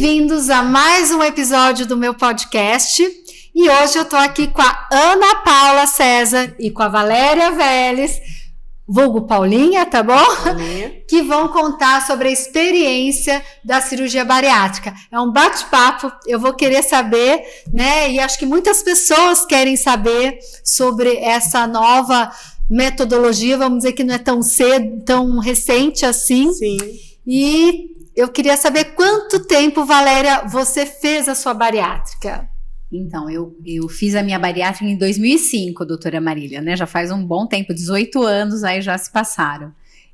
bem-vindos a mais um episódio do meu podcast. E hoje eu tô aqui com a Ana Paula César e com a Valéria Vélez, vulgo Paulinha, tá bom? Paulinha. Que vão contar sobre a experiência da cirurgia bariátrica. É um bate-papo, eu vou querer saber, né? E acho que muitas pessoas querem saber sobre essa nova metodologia, vamos dizer que não é tão cedo, tão recente assim. Sim. E eu queria saber quanto tempo, Valéria, você fez a sua bariátrica? Então, eu fiz a minha bariátrica em 2005, doutora Marília, né? Já faz um bom tempo, 18 anos aí já se passaram.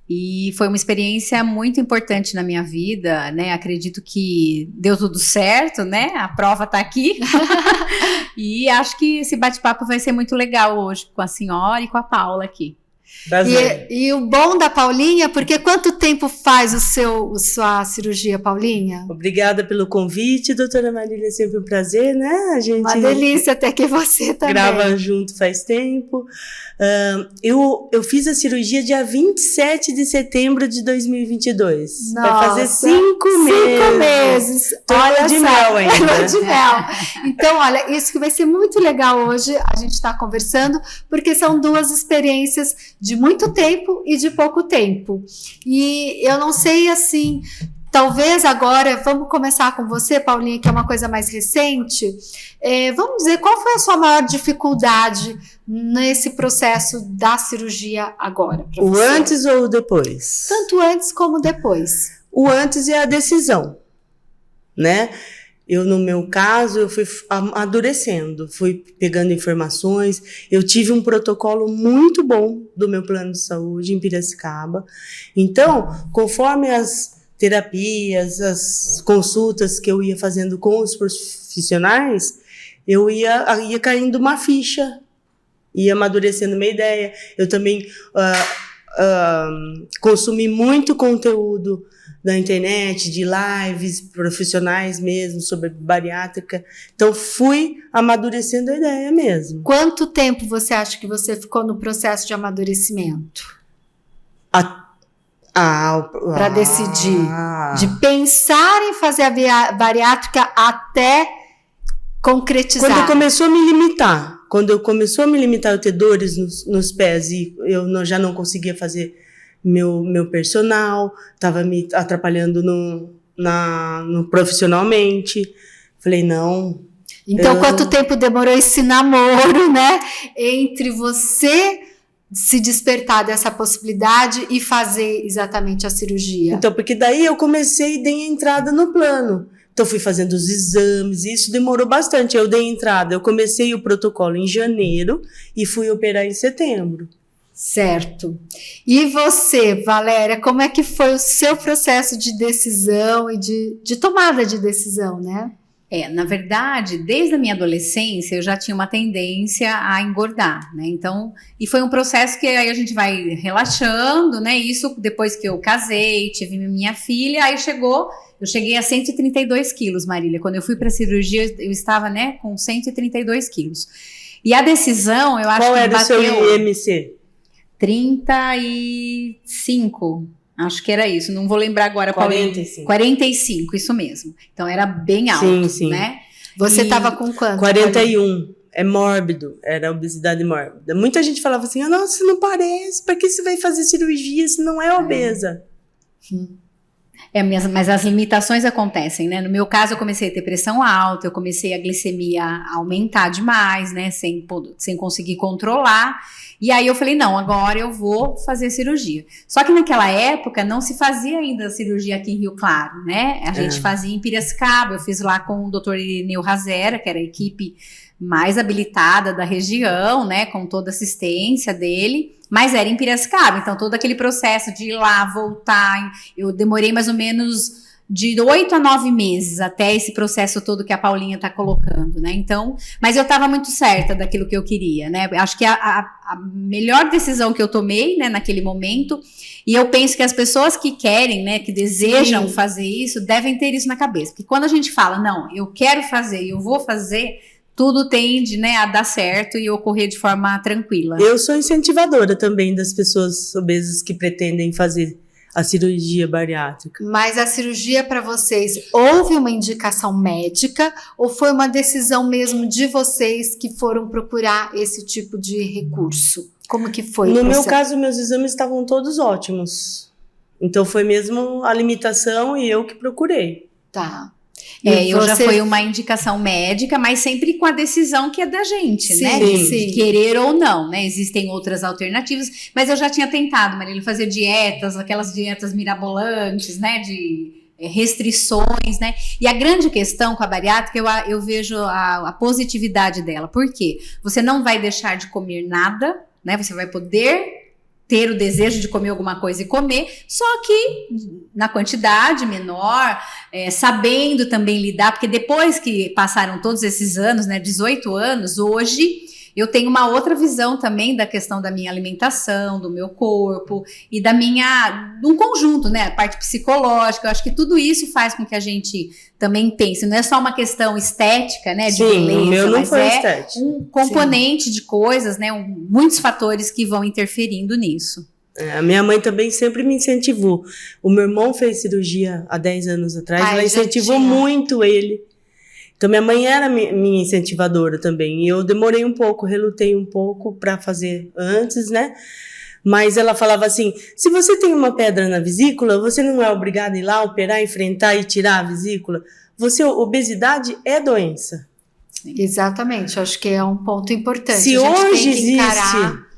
E foi uma experiência muito importante na minha vida, né? Acredito que deu tudo certo, né? A prova tá aqui. E acho que esse bate-papo vai ser muito legal hoje com a senhora e com a Paula aqui. E o bom da Paulinha, porque quanto tempo faz sua cirurgia, Paulinha? Obrigada pelo convite, doutora Marília, é sempre um prazer, né? A gente uma delícia até que você também. Grava junto faz tempo. Eu fiz a cirurgia dia 27 de setembro de 2022. Nossa, vai fazer 5 meses. 5 meses. Olha de mel ainda. De mel. Então, olha, isso que vai ser muito legal hoje, a gente está conversando, porque são duas experiências de muito tempo e de pouco tempo. E eu não sei, assim, talvez agora, vamos começar com você, Paulinha, que é uma coisa mais recente. Vamos dizer, qual foi a sua maior dificuldade nesse processo da cirurgia agora? O antes ou o depois? Tanto antes como depois. O antes é a decisão, né? No meu caso, eu fui amadurecendo, fui pegando informações. Eu tive um protocolo muito bom do meu plano de saúde em Piracicaba. Então, conforme as terapias, as consultas que eu ia fazendo com os profissionais, eu ia caindo uma ficha, ia amadurecendo uma ideia. Eu também consumi muito conteúdo da internet, de lives profissionais mesmo, sobre bariátrica. Então, fui amadurecendo a ideia mesmo. Quanto tempo você acha que você ficou no processo de amadurecimento? Para decidir. De pensar em fazer a bariátrica até concretizar. Quando começou a me limitar. Eu ter dores nos pés e eu já não conseguia fazer meu personal, estava me atrapalhando no profissionalmente. Falei, não. Então, quanto tempo demorou esse namoro, né? Entre você se despertar dessa possibilidade e fazer exatamente a cirurgia? Então, porque daí eu comecei e dei entrada no plano. Então, fui fazendo os exames, e isso demorou bastante. Eu dei entrada, eu comecei o protocolo em janeiro e fui operar em setembro. Certo. E você, Valéria, como é que foi o seu processo de decisão e de tomada de decisão, né? Na verdade, desde a minha adolescência, eu já tinha uma tendência a engordar, né? Então, e foi um processo que aí a gente vai relaxando, né? Isso depois que eu casei, tive minha filha, aí eu cheguei a 132 quilos, Marília. Quando eu fui para a cirurgia, eu estava, né, com 132 quilos. E a decisão, eu acho Qual que era bateu... o seu IMC? 35, acho que era isso, não vou lembrar agora. 45. 45, isso mesmo. Então era bem alto, sim. né? Você estava com quanto? 41, é mórbido, era obesidade mórbida. Muita gente falava assim, nossa, não parece, para que você vai fazer cirurgia se não é obesa? Mas as limitações acontecem, né? No meu caso, eu comecei a ter pressão alta, eu comecei a glicemia a aumentar demais, né? Sem conseguir controlar. E aí eu falei, não, agora eu vou fazer cirurgia. Só que naquela época não se fazia ainda cirurgia aqui em Rio Claro, né? A gente fazia em Piracicaba, eu fiz lá com o Dr. Irineu Razera, que era a equipe mais habilitada da região, né? Com toda a assistência dele. Mas era em Piracicaba, então todo aquele processo de ir lá, voltar, eu demorei mais ou menos de 8 a 9 meses até esse processo todo que a Paulinha tá colocando, né? Então, mas eu tava muito certa daquilo que eu queria, né? Acho que a melhor decisão que eu tomei, né, naquele momento, e eu penso que as pessoas que querem, né, que desejam fazer isso, devem ter isso na cabeça. Porque quando a gente fala, não, eu quero fazer e eu vou fazer, tudo tende, né, a dar certo e ocorrer de forma tranquila. Eu sou incentivadora também das pessoas obesas que pretendem fazer a cirurgia bariátrica. Mas a cirurgia para vocês, houve uma indicação médica ou foi uma decisão mesmo de vocês que foram procurar esse tipo de recurso? Como que foi? No meu caso, meus exames estavam todos ótimos. Então foi mesmo a limitação e eu que procurei. Tá. Já foi uma indicação médica, mas sempre com a decisão que é da gente, sim, né? Sim. De querer ou não, né? Existem outras alternativas, mas eu já tinha tentado, Marília, fazer dietas, aquelas dietas mirabolantes, né? De restrições, né? E a grande questão com a bariátrica, eu vejo a positividade dela. Por quê? Você não vai deixar de comer nada, né? Você vai poder ter o desejo de comer alguma coisa e comer, só que na quantidade menor, sabendo também lidar, porque depois que passaram todos esses anos, né, 18 anos, hoje eu tenho uma outra visão também da questão da minha alimentação, do meu corpo e de um conjunto, né, a parte psicológica. Eu acho que tudo isso faz com que a gente também pense, não é só uma questão estética, né, de beleza, o meu não mas foi estético. Um componente de coisas, né, muitos fatores que vão interferindo nisso. A minha mãe também sempre me incentivou. O meu irmão fez cirurgia há 10 anos atrás, ela incentivou muito ele. Então, minha mãe era minha incentivadora também. E eu demorei um pouco, relutei um pouco para fazer antes, né? Mas ela falava assim, se você tem uma pedra na vesícula, você não é obrigada a ir lá, operar, enfrentar e tirar a vesícula. Obesidade é doença. Sim. Exatamente, acho que é um ponto importante. Se hoje existe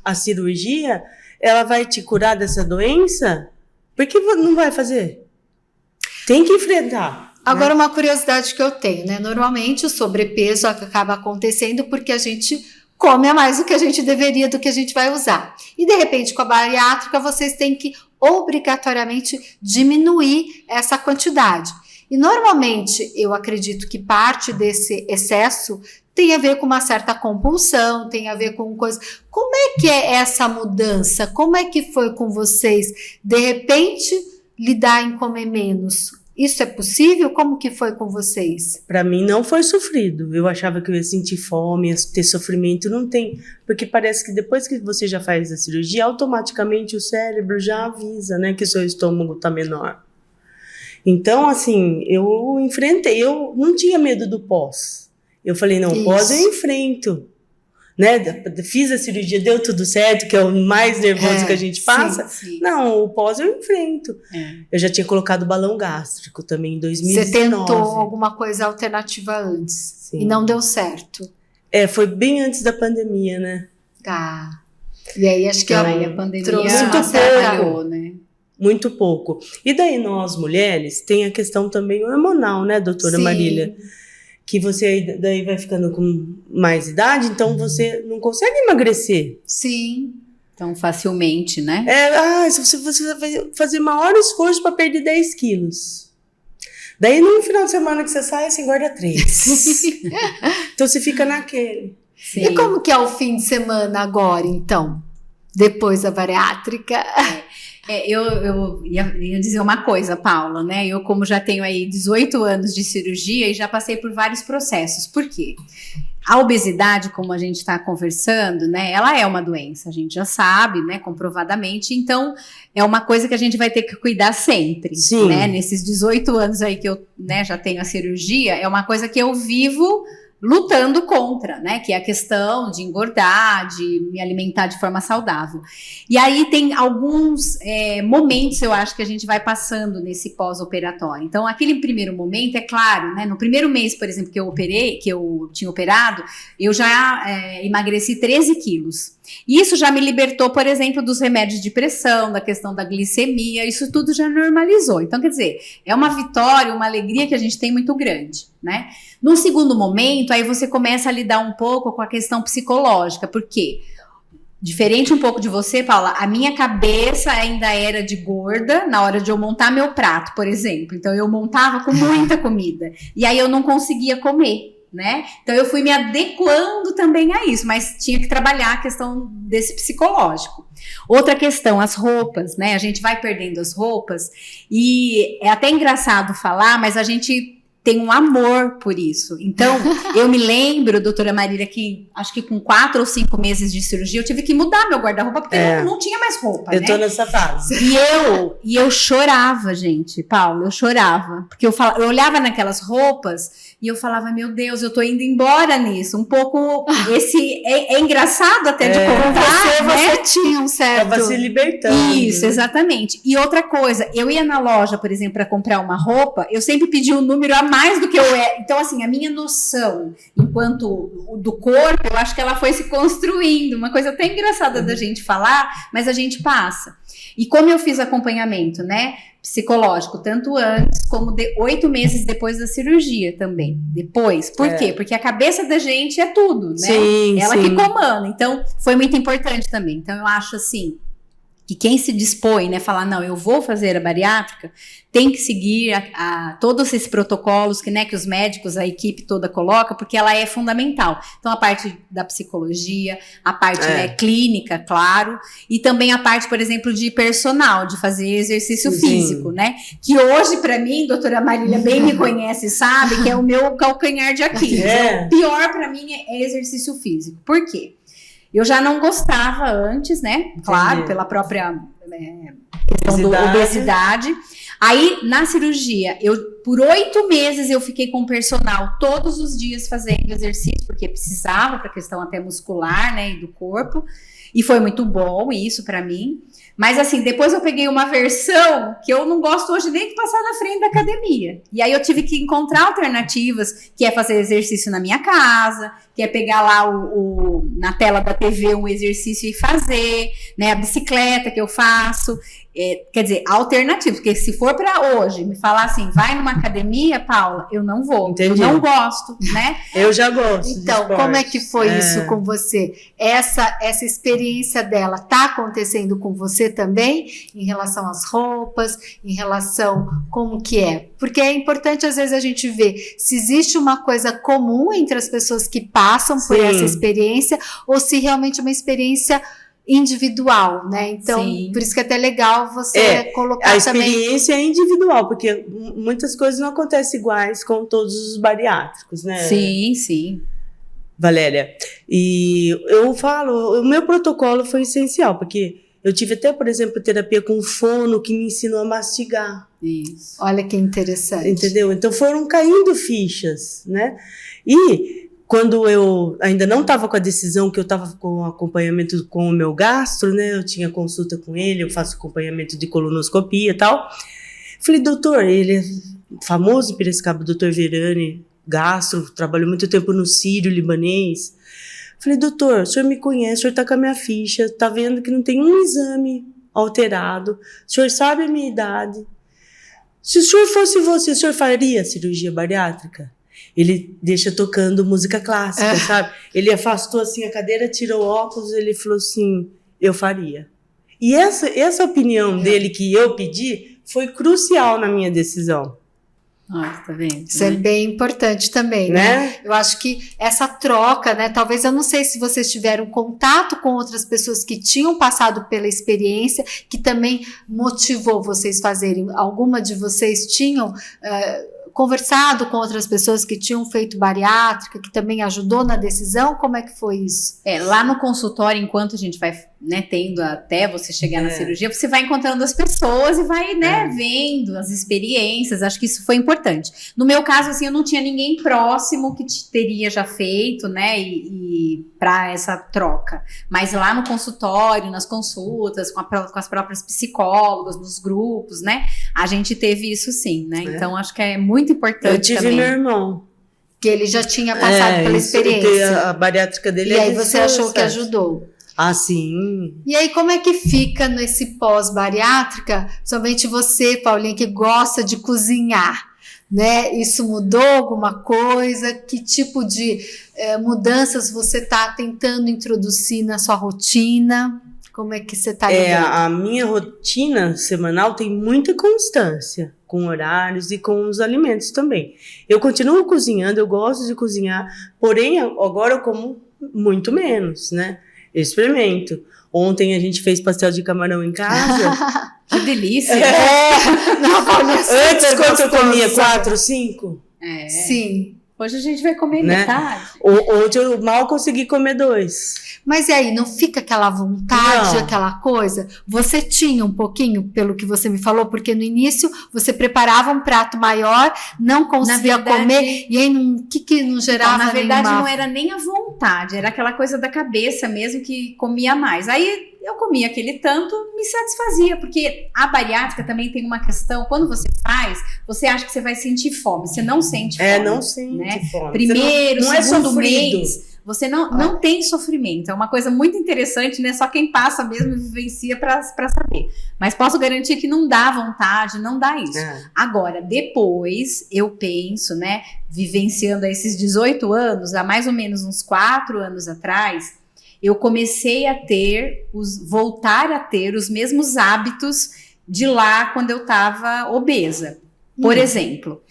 a cirurgia, ela vai te curar dessa doença? Por que não vai fazer? Tem que enfrentar. Agora, uma curiosidade que eu tenho, né? Normalmente o sobrepeso acaba acontecendo porque a gente come a mais do que a gente deveria, do que a gente vai usar. E de repente, com a bariátrica, vocês têm que obrigatoriamente diminuir essa quantidade. E normalmente, eu acredito que parte desse excesso tem a ver com uma certa compulsão, tem a ver com coisa. Como é que é essa mudança? Como é que foi com vocês? De repente, lidar em comer menos. Isso é possível? Como que foi com vocês? Para mim não foi sofrido. Eu achava que eu ia sentir fome, ia ter sofrimento. Não tem. Porque parece que depois que você já faz a cirurgia, automaticamente o cérebro já avisa, né, que o seu estômago tá menor. Então, assim, eu enfrentei. Eu não tinha medo do pós. Eu falei, não, pós eu enfrento. Né? Fiz a cirurgia, deu tudo certo, que é o mais nervoso que a gente passa. Sim. Não, o pós eu enfrento. Eu já tinha colocado balão gástrico também em 2019. Você tentou alguma coisa alternativa antes. Sim. E não deu certo. Foi bem antes da pandemia, né? Tá. E aí acho que a pandemia muito né? Muito pouco. E daí nós, mulheres, tem a questão também hormonal, né, doutora Marília? Que você daí vai ficando com mais idade, então você não consegue emagrecer. Sim. Tão facilmente, né? Você vai fazer maior esforço para perder 10 quilos. Daí, no final de semana que você sai, você engorda 3. Então, você fica naquele. Sim. E como que é o fim de semana agora, então? Depois da bariátrica? Eu ia dizer uma coisa, Paula, né? Eu, como já tenho aí 18 anos de cirurgia e já passei por vários processos. Por quê? A obesidade, como a gente está conversando, né? Ela é uma doença, a gente já sabe, né? Comprovadamente. Então, é uma coisa que a gente vai ter que cuidar sempre. Sim. Né? Nesses 18 anos aí que eu, né, já tenho a cirurgia, é uma coisa que eu vivo lutando contra, né, que é a questão de engordar, de me alimentar de forma saudável. E aí tem alguns momentos, eu acho, que a gente vai passando nesse pós-operatório. Então, aquele primeiro momento, é claro, né, no primeiro mês, por exemplo, que eu tinha operado, eu já emagreci 13 quilos. E isso já me libertou, por exemplo, dos remédios de pressão, da questão da glicemia, isso tudo já normalizou. Então, quer dizer, é uma vitória, uma alegria que a gente tem muito grande, né? Num segundo momento, aí você começa a lidar um pouco com a questão psicológica, porque, diferente um pouco de você, Paula, a minha cabeça ainda era de gorda na hora de eu montar meu prato, por exemplo. Então, eu montava com muita comida, e aí eu não conseguia comer. Né? Então eu fui me adequando também a isso, mas tinha que trabalhar a questão desse psicológico. Outra questão, as roupas, né? A gente vai perdendo as roupas e é até engraçado falar, mas a gente tem um amor por isso. Então, eu me lembro, doutora Marília, que acho que com 4 ou 5 meses de cirurgia, eu tive que mudar meu guarda-roupa, porque não tinha mais roupa, Eu né? tô nessa fase. E eu chorava, gente, Paulo, eu chorava. Porque eu olhava naquelas roupas e eu falava, meu Deus, eu tô indo embora nisso. Um pouco, é engraçado até de contar, né? Você tinha um certo... Tava se libertando. Isso, exatamente. E outra coisa, eu ia na loja, por exemplo, para comprar uma roupa, eu sempre pedia um número a mais do que eu era. Então, assim, a minha noção, enquanto do corpo, eu acho que ela foi se construindo. Uma coisa até engraçada da gente falar, mas a gente passa. E como eu fiz acompanhamento, né, psicológico, tanto antes como 8 meses depois da cirurgia também. Depois. Por quê? Porque a cabeça da gente é tudo, né? Sim, ela que comanda. Então, foi muito importante também. Então, eu acho assim, que quem se dispõe, né, falar, não, eu vou fazer a bariátrica, tem que seguir todos esses protocolos que, né, que os médicos, a equipe toda coloca, porque ela é fundamental. Então, a parte da psicologia, a parte né, clínica, claro, e também a parte, por exemplo, de personal, de fazer exercício físico, né? Que hoje, para mim, doutora Marília bem me conhece e sabe que é o meu calcanhar de Aquiles. O pior para mim é exercício físico. Por quê? Eu já não gostava antes, né? Claro, pela própria questão da obesidade. Aí, na cirurgia, por 8 meses eu fiquei com o personal todos os dias fazendo exercício, porque precisava, para questão até muscular, né, e do corpo. E foi muito bom isso para mim. Mas assim, depois eu peguei uma versão que eu não gosto hoje nem de passar na frente da academia. E aí eu tive que encontrar alternativas, que é fazer exercício na minha casa, que é pegar lá na tela da TV um exercício e fazer, né? A bicicleta que eu faço. Quer dizer, alternativo, porque se for para hoje me falar assim, vai numa academia, Paula, eu não vou. Entendi. Eu não gosto, né? Eu já gosto. Então, como é que foi isso com você? Essa experiência dela tá acontecendo com você também, em relação às roupas, em relação como que é? Porque é importante, às vezes, a gente ver se existe uma coisa comum entre as pessoas que passam por essa experiência, ou se realmente é uma experiência individual, né? Então, por isso que é até legal você colocar também... A experiência é individual, porque muitas coisas não acontecem iguais com todos os bariátricos, né? Sim, sim. Valéria, e eu falo, o meu protocolo foi essencial, porque eu tive até, por exemplo, terapia com fono que me ensinou a mastigar. Isso. Olha que interessante. Entendeu? Então foram caindo fichas, né? E quando eu ainda não estava com a decisão, que eu estava com acompanhamento com o meu gastro, né? Eu tinha consulta com ele, eu faço acompanhamento de colonoscopia e tal. Falei, doutor, ele é famoso em Piracicaba, doutor Verani, gastro, trabalhou muito tempo no Sírio-Libanês. Falei, doutor, o senhor me conhece, o senhor está com a minha ficha, está vendo que não tem um exame alterado, o senhor sabe a minha idade. Se o senhor fosse você, o senhor faria cirurgia bariátrica? Ele deixa tocando música clássica, sabe? Ele afastou assim a cadeira, tirou o óculos, ele falou assim, eu faria. E essa opinião dele que eu pedi foi crucial na minha decisão. Tá vendo? Isso é bem importante também, né? Eu acho que essa troca, né? Talvez, eu não sei se vocês tiveram contato com outras pessoas que tinham passado pela experiência, que também motivou vocês fazerem. Alguma de vocês tinham conversado com outras pessoas que tinham feito bariátrica, que também ajudou na decisão? Como é que foi isso? Lá no consultório, enquanto a gente vai, né, tendo até você chegar na cirurgia, você vai encontrando as pessoas e vai, né, vendo as experiências. Acho que isso foi importante. No meu caso, assim, eu não tinha ninguém próximo que teria já feito, né, e para essa troca. Mas lá no consultório, nas consultas, com as próprias psicólogas, nos grupos, né, a gente teve isso sim, né? Então, acho que é muito importante. Eu tive também. Meu irmão. Que ele já tinha passado pela experiência. A bariátrica dele e aí você achou que ajudou? Ah, sim. E aí, como é que fica nesse pós-bariátrica? Somente você, Paulinha, que gosta de cozinhar, né? Isso mudou alguma coisa? Que tipo de mudanças você está tentando introduzir na sua rotina? Como é que você está lidando? A minha rotina semanal tem muita constância, com horários e com os alimentos também. Eu continuo cozinhando, eu gosto de cozinhar, porém agora eu como muito menos, né? Eu experimento. Ontem a gente fez pastel de camarão em casa. Que delícia! Antes, quando eu comia 4, 5, Sim. Hoje a gente vai comer Né? metade. Hoje eu mal consegui comer 2. Mas e aí, não fica aquela vontade, Não. aquela coisa? Você tinha um pouquinho, pelo que você me falou, porque no início você preparava um prato maior, não conseguia verdade- comer, e aí o que não gerava Então, na verdade, nenhuma... não era nem a vontade, era aquela coisa da cabeça mesmo que comia mais. Aí eu comia aquele tanto, me satisfazia, porque a bariátrica também tem uma questão, quando você faz, você acha que você vai sentir fome, você não sente fome. Não sente né? fome. Primeiro, Você não é segundo sofrido. mês, você não tem sofrimento. É uma coisa muito interessante, né? Só quem passa mesmo e vivencia para saber. Mas posso garantir que não dá vontade, não dá isso. Agora, depois, eu penso, né? Vivenciando esses 18 anos, há mais ou menos uns 4 anos atrás, eu comecei a voltar a ter os mesmos hábitos de lá quando eu estava obesa. Por exemplo,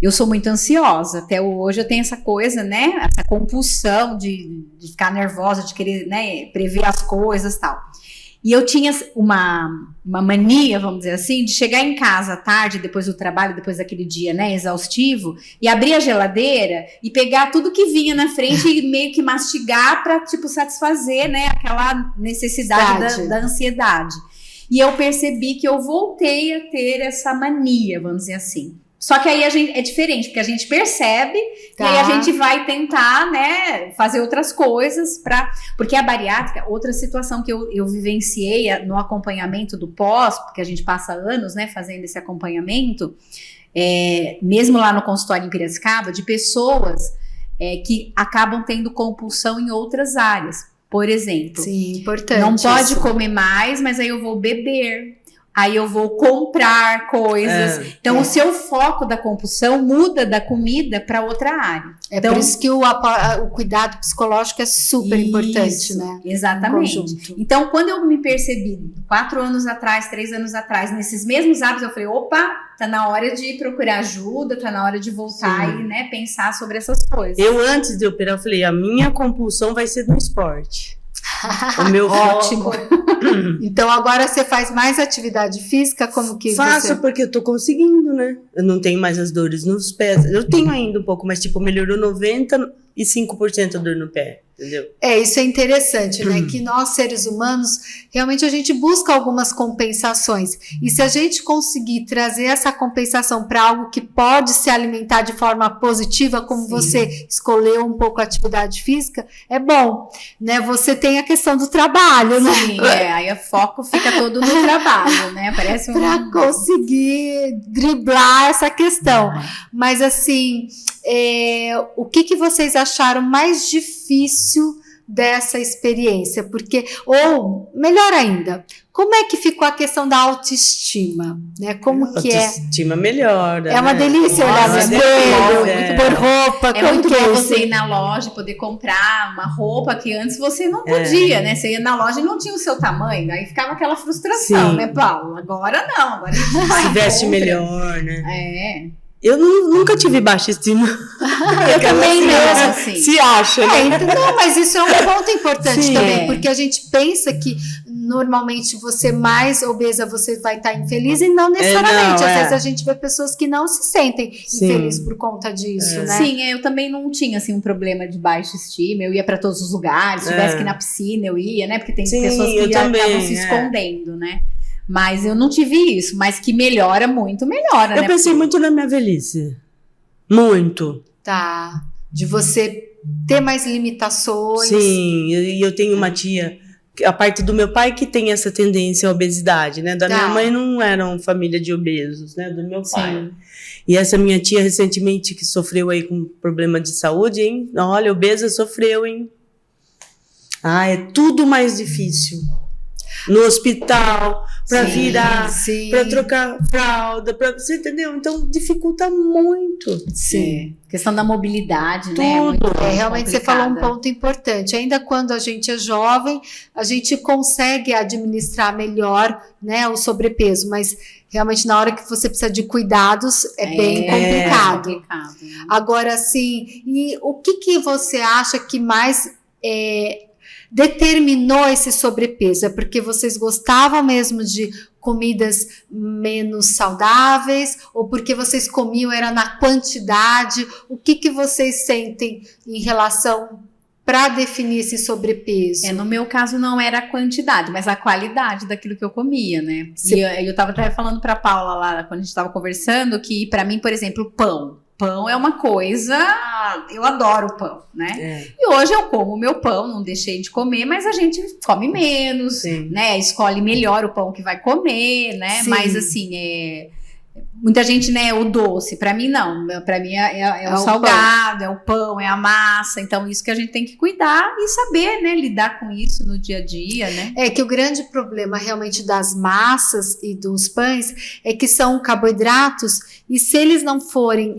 eu sou muito ansiosa, até hoje eu tenho essa coisa, né, essa compulsão de ficar nervosa, de querer, né, prever as coisas e tal. E eu tinha uma mania, vamos dizer assim, de chegar em casa à tarde, depois do trabalho, depois daquele dia, né, exaustivo, e abrir a geladeira e pegar tudo que vinha na frente e meio que mastigar para, tipo, satisfazer, né, aquela necessidade da ansiedade. E eu percebi que eu voltei a ter essa mania, vamos dizer assim. Só que aí é diferente, porque a gente percebe e aí a gente vai tentar, né, fazer outras coisas porque a bariátrica, outra situação que eu vivenciei no acompanhamento do pós, porque a gente passa anos, né, fazendo esse acompanhamento, mesmo lá no consultório em Piracicaba, de pessoas que acabam tendo compulsão em outras áreas. Por exemplo, Sim, importante. Não pode comer mais, mas aí eu vou beber. Aí eu vou comprar coisas. Então, o seu foco da compulsão muda da comida para outra área. Então, por isso que o cuidado psicológico é super importante, né? Exatamente. Então, quando eu me percebi 4 anos atrás, 3 anos atrás, nesses mesmos hábitos, eu falei, opa, tá na hora de procurar ajuda, tá na hora de voltar e, né, pensar sobre essas coisas. Eu, antes de operar, eu falei, a minha compulsão vai ser no esporte. O meu Ótimo. foco. Então agora você faz mais atividade física? Como que Faço porque eu tô conseguindo, né? Eu não tenho mais as dores nos pés. Eu tenho ainda um pouco, mas tipo, melhorou 95% a dor no pé, entendeu? Isso é interessante, né? Que nós, seres humanos, realmente a gente busca algumas compensações. E se a gente conseguir trazer essa compensação para algo que pode se alimentar de forma positiva, como você escolheu um pouco a atividade física, é bom, né? Você tem a questão do trabalho, né? Sim, aí o foco fica todo no trabalho, né? Parece para conseguir driblar essa questão. Mas assim, o que vocês acharam mais difícil dessa experiência? Porque, ou melhor ainda, como é que ficou a questão da autoestima, né? Como que é? Autoestima melhora. É uma delícia olhar no espelho, pôr roupa. É muito bom você ir na loja e poder comprar uma roupa que antes você não podia, né? Você ia na loja e não tinha o seu tamanho, aí ficava aquela frustração, né, Paulo? Agora não, agora a gente vai se veste melhor, né? Eu nunca tive baixa estima. Eu também não, assim. Se acha, né? Não, mas isso é um ponto importante também, porque a gente pensa que normalmente você mais obesa, você vai estar infeliz, e não necessariamente. Às vezes a gente vê pessoas que não se sentem infelizes por conta disso, né? Sim, eu também não tinha, assim, um problema de baixa estima, eu ia para todos os lugares, se tivesse que ir na piscina, eu ia, né? Porque tem pessoas que acabam se escondendo, né? Mas eu não tive isso, mas que melhora muito, melhora, né? Eu pensei muito na minha velhice. Muito. Tá. De você ter mais limitações. Sim, e eu tenho uma tia, a parte do meu pai que tem essa tendência à obesidade, né? Da minha mãe não eram família de obesos, né? Do meu pai. Sim. E essa minha tia, recentemente, que sofreu aí com problema de saúde, hein? Olha, obesa sofreu, hein? É tudo mais difícil. No hospital, para virar, para trocar fralda, você entendeu? Então dificulta muito. Sim. Questão da mobilidade, tudo, né? Muito realmente complicada. Você falou um ponto importante. Ainda quando a gente é jovem, a gente consegue administrar melhor, né, o sobrepeso, mas realmente na hora que você precisa de cuidados é bem complicado. Agora, assim, e o que você acha que mais determinou esse sobrepeso? É porque vocês gostavam mesmo de comidas menos saudáveis, ou porque vocês comiam era na quantidade? O que vocês sentem em relação para definir esse sobrepeso? No meu caso não era a quantidade, mas a qualidade daquilo que eu comia, né? E eu tava até falando pra Paula lá, quando a gente tava conversando, que pra mim, por exemplo, pão é uma coisa, eu adoro pão, né? E hoje eu como o meu pão, não deixei de comer, mas a gente come menos, Sim. né? Escolhe melhor o pão que vai comer, né? Sim. Mas assim, muita gente, né, o doce, pra mim não, pra mim é o salgado, é o pão, é a massa, então isso que a gente tem que cuidar e saber, né, lidar com isso no dia a dia, né. É que o grande problema realmente das massas e dos pães é que são carboidratos, e se eles não forem,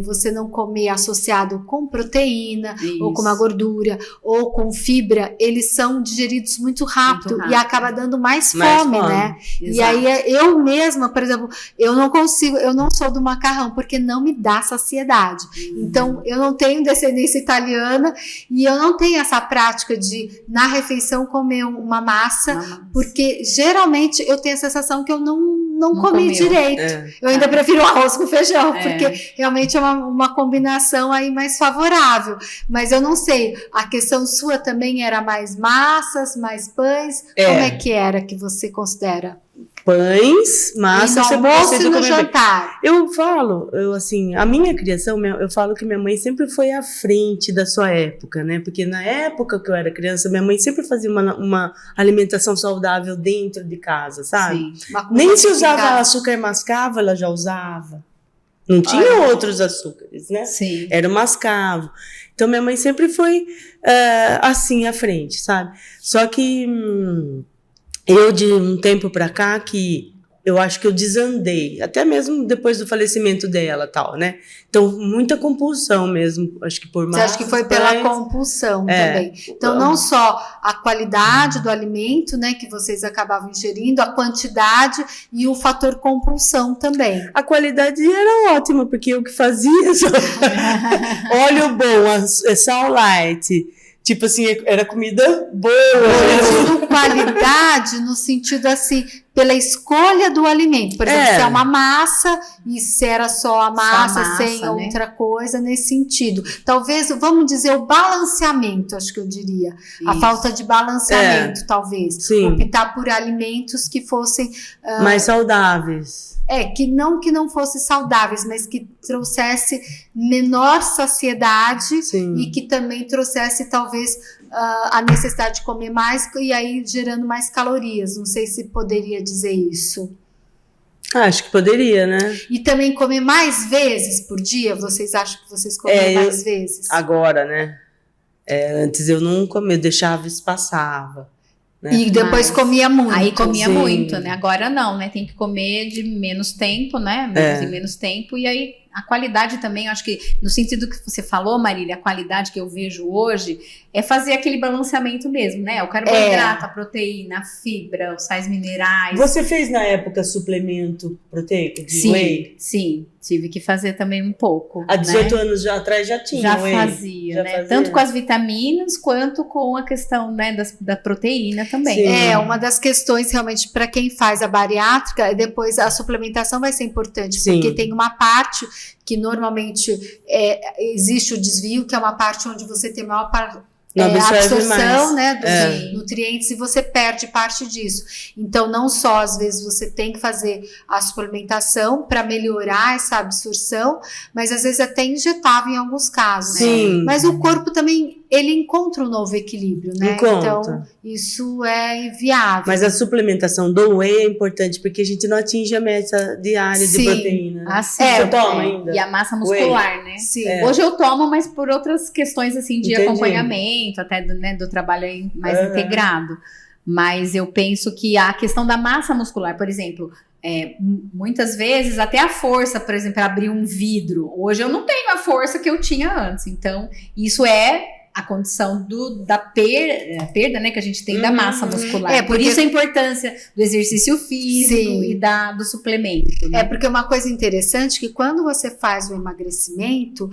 você não comer associado com proteína, Isso. ou com uma gordura, ou com fibra, eles são digeridos muito rápido, e acaba dando mais fome, né. Exato. E aí eu mesma, por exemplo, eu não sou do macarrão, porque não me dá saciedade. Então, eu não tenho descendência italiana e eu não tenho essa prática de, na refeição, comer uma massa, porque geralmente eu tenho a sensação que eu não comi direito. Eu ainda prefiro arroz com feijão, porque realmente é uma combinação aí mais favorável. Mas eu não sei, a questão sua também era mais massas, mais pães? Como é que era que você considera? Pães, massa, no almoço e no jantar. Eu falo, assim, a minha criação, eu falo que minha mãe sempre foi à frente da sua época, né? Porque na época que eu era criança, minha mãe sempre fazia uma alimentação saudável dentro de casa, sabe? Sim. Nem se usava açúcar mascavo, ela já usava. Não tinha outros açúcares, né? Sim. Era o mascavo. Então, minha mãe sempre foi assim, à frente, sabe? Só que eu, de um tempo pra cá, que eu acho que eu desandei, até mesmo depois do falecimento dela, tal, né? Então, muita compulsão mesmo, acho que por mais... Você acha que foi pela compulsão também. Então, não só a qualidade do alimento, né, que vocês acabavam ingerindo, a quantidade e o fator compulsão também. A qualidade era ótima, porque eu que fazia óleo bom, sal light. Tipo assim, era comida boa. Eu digo qualidade no sentido assim, pela escolha do alimento. Por exemplo, se é uma massa e se era só a massa sem outra coisa, nesse sentido. Talvez, vamos dizer, o balanceamento, acho que eu diria. Isso. A falta de balanceamento, talvez. Sim. Optar por alimentos que fossem... mais saudáveis. Que não fosse saudáveis, mas que trouxesse menor saciedade. Sim. E que também trouxesse, talvez, a necessidade de comer mais e aí gerando mais calorias. Não sei se poderia dizer isso. Acho que poderia, né? E também comer mais vezes por dia? Vocês acham que vocês comiam mais vezes? Agora, né? Antes eu não comia, eu deixava, espaçava. Né? E depois comia muito. Aí comia muito, né? Agora não, né? Tem que comer de menos tempo, né? Menos tempo. E aí a qualidade também, eu acho que no sentido que você falou, Marília, a qualidade que eu vejo hoje é fazer aquele balanceamento mesmo, né? O carboidrato, a proteína, a fibra, os sais minerais. Você fez na época suplemento proteico de whey? Sim, tive que fazer também um pouco. Há 18 anos atrás já tinha já whey. Fazia, né? Tanto com as vitaminas quanto com a questão, né, da proteína também. Sim. Uma das questões realmente para quem faz a bariátrica, depois a suplementação vai ser importante, porque tem uma parte que normalmente existe o desvio, que é uma parte onde você tem maior absorção, né, dos nutrientes, e você perde parte disso. Então, não só às vezes você tem que fazer a suplementação para melhorar essa absorção, mas às vezes até injetável em alguns casos. Sim. Né? Mas o corpo também, ele encontra um novo equilíbrio, né? Encontra. Então, isso é inviável. Mas a suplementação do whey é importante, porque a gente não atinge a meta diária de proteína. Né? Você toma ainda? E a massa muscular, whey. né? Sim. Hoje eu tomo, mas por outras questões assim de acompanhamento, até do trabalho aí mais integrado. Mas eu penso que a questão da massa muscular, por exemplo, muitas vezes até a força, por exemplo, para abrir um vidro. Hoje eu não tenho a força que eu tinha antes. Então, isso é a condição da perda, né, que a gente tem da massa muscular. Por isso a importância do exercício físico e do suplemento. Né? Porque uma coisa interessante é que quando você faz o emagrecimento,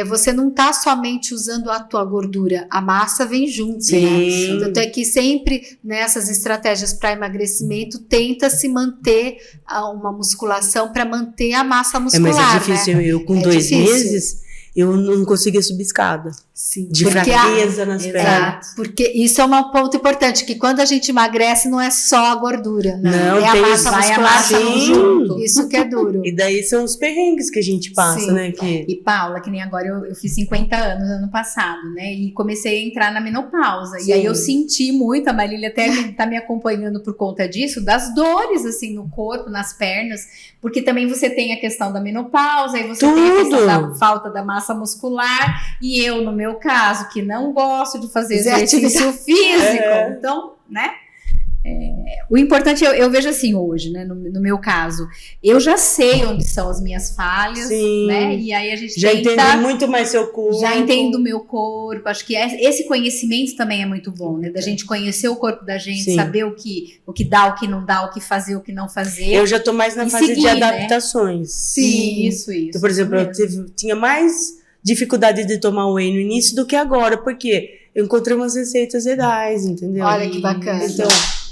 você não está somente usando a tua gordura, a massa vem junto. Sim. Né? Tanto é que sempre nessas estratégias para emagrecimento tenta se manter uma musculação para manter a massa muscular. Mas é difícil, né? Eu com 2 meses eu não conseguia subir escada. Sim, de fraqueza nas pernas. Porque isso é um ponto importante, que quando a gente emagrece não é só a gordura, não é a massa muscular junto. Isso que é duro. E daí são os perrengues que a gente passa, né? E Paula, que nem agora eu fiz 50 anos ano passado, né? E comecei a entrar na menopausa. E aí eu senti muito, a Marília até tá me acompanhando por conta disso, das dores assim no corpo, nas pernas, porque também você tem a questão da menopausa, aí você tem a questão da falta da massa muscular, e eu, no meu caso, que não gosto de fazer exercício físico, então, né? O importante, eu vejo assim hoje, né? No meu caso, eu já sei onde são as minhas falhas, né? E aí a gente já entende muito mais seu corpo. Já entendo o meu corpo. Acho que esse conhecimento também é muito bom, né? Da gente conhecer o corpo da gente, saber o que dá, o que não dá, o que fazer, o que não fazer. Eu já tô mais na fase de adaptações. Né? Sim, isso. Então, por exemplo, eu tinha mais dificuldade de tomar whey no início do que agora, porque eu encontrei umas receitas legais, entendeu? Olha que bacana. Então,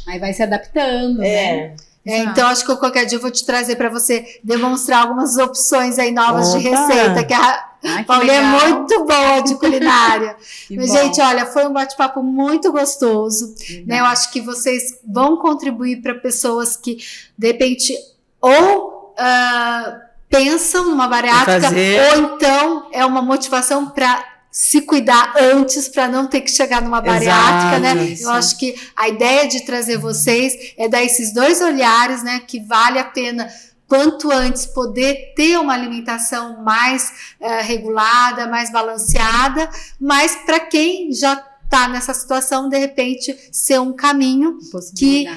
aí vai se adaptando, né? Então acho que qualquer dia eu vou te trazer para você demonstrar algumas opções aí novas de receita, que a Paulinha é muito boa de culinária. Mas, gente, olha, foi um bate-papo muito gostoso, né? Eu acho que vocês vão contribuir para pessoas que, de repente, ou pensam numa bariátrica, ou então é uma motivação para se cuidar antes, para não ter que chegar numa bariátrica, né? Eu acho que a ideia de trazer vocês é dar esses 2 olhares, né? Que vale a pena, quanto antes, poder ter uma alimentação mais regulada, mais balanceada, mas para quem já está nessa situação, de repente, ser um caminho que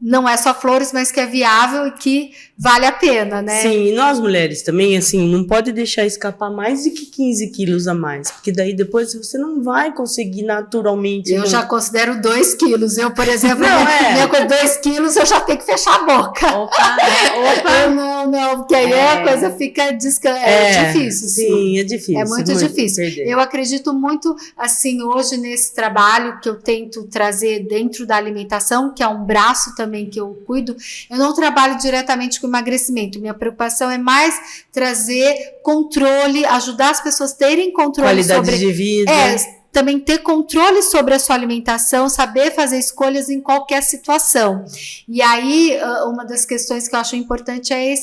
não é só flores, mas que é viável e que vale a pena, né? Sim, e nós mulheres também, assim, não pode deixar escapar mais de que 15 quilos a mais, porque daí depois você não vai conseguir naturalmente. Eu já considero 2 quilos. Eu, por exemplo, com 2 quilos eu já tenho que fechar a boca. Não, porque aí a coisa fica difícil. Sim, é difícil. É muito difícil. Eu acredito muito, assim, hoje nesse trabalho que eu tento trazer dentro da alimentação, que é um braço também que eu cuido. Eu não trabalho diretamente com emagrecimento. Minha preocupação é mais trazer controle, ajudar as pessoas a terem controle qualidade de vida. Também ter controle sobre a sua alimentação, saber fazer escolhas em qualquer situação. E aí, uma das questões que eu acho importante é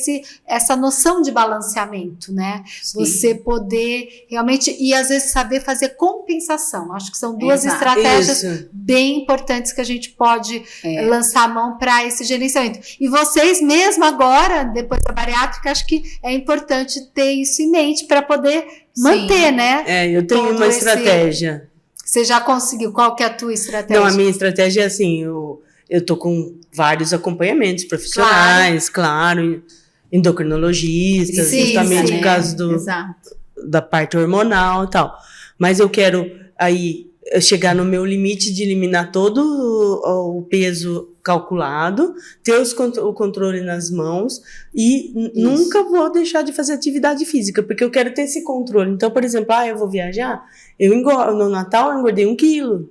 essa noção de balanceamento, né? Sim. Você poder realmente, e às vezes saber fazer compensação. Acho que são 2 estratégias bem importantes que a gente pode lançar a mão para esse gerenciamento. E vocês mesmo agora, depois da bariátrica, acho que é importante ter isso em mente para poder manter, né? Eu tenho uma estratégia. Você já conseguiu? Qual que é a tua estratégia? Não, a minha estratégia é assim, eu tô com vários acompanhamentos profissionais, claro, endocrinologistas, justamente por causa da parte hormonal e tal. Mas eu quero aí chegar no meu limite de eliminar todo o peso calculado, ter o controle nas mãos e nunca vou deixar de fazer atividade física, porque eu quero ter esse controle. Então, por exemplo, eu vou viajar, no Natal eu engordei 1 quilo,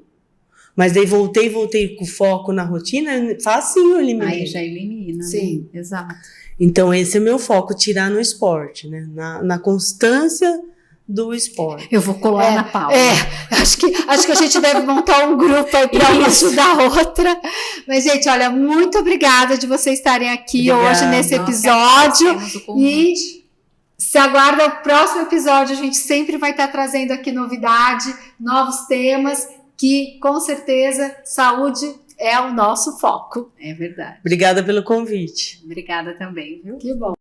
mas daí voltei com foco na rotina, facinho eu eliminei. Aí já elimina. Sim, exato. Então esse é o meu foco, tirar no esporte, né? Na constância do esporte. Eu vou colar na Paula. Acho que a gente deve montar um grupo aí para uma ajudar a outra. Mas, gente, olha, muito obrigada de vocês estarem aqui hoje nesse episódio. E se aguarda o próximo episódio, a gente sempre vai estar trazendo aqui novidade, novos temas, que com certeza saúde é o nosso foco. É verdade. Obrigada pelo convite. Obrigada também, viu? Que bom.